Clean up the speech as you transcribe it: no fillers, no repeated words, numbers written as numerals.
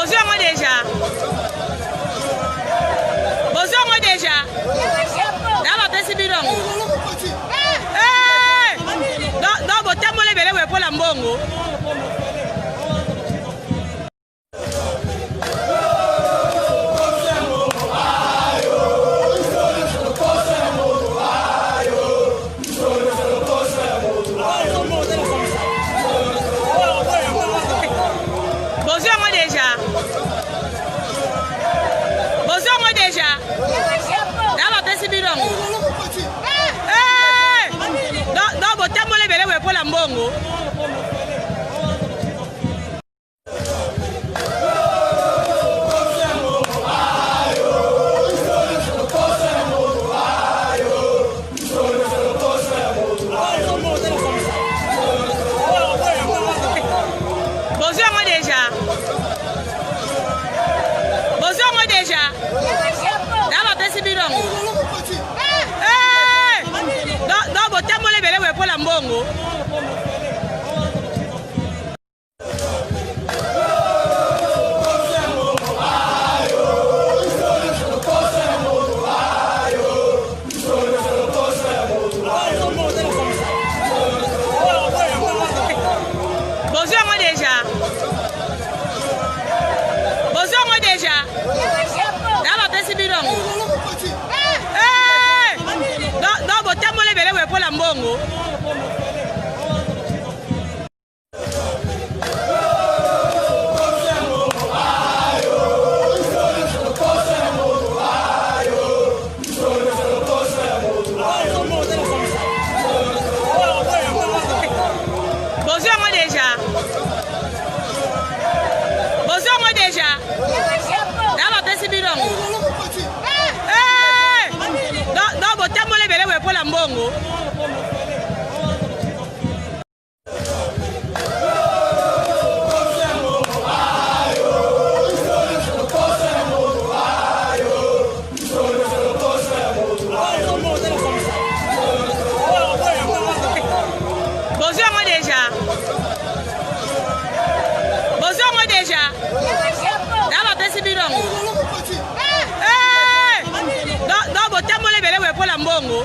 Bonjour moi déjà. Bonjour moi déjà. D'abord pesi bilongo. Non botambo le bele we pour la mbongo. Bonjour moi déjà. Bonjour moi déjà. D'abord pesi bilongo. Non botambo le bele we pour la mbongo. Bonjour moi déjà. Bonjour moi déjà. D'abord pesi bilongo. Non botambo le bele we pour la mbongo. Bonjour moi déjà. Bonjour moi déjà. D'abord pesi bilongo. Non botambo le bele we pour la mbongo. Bonjour moi déjà. Bonjour moi déjà. D'abord pesi bilongo. Non botambo le bele we pour la mbongo. Bonjour moi déjà. Bonjour moi déjà. D'abord pesi bilongo. Non botambo le bele we pour la mbongo.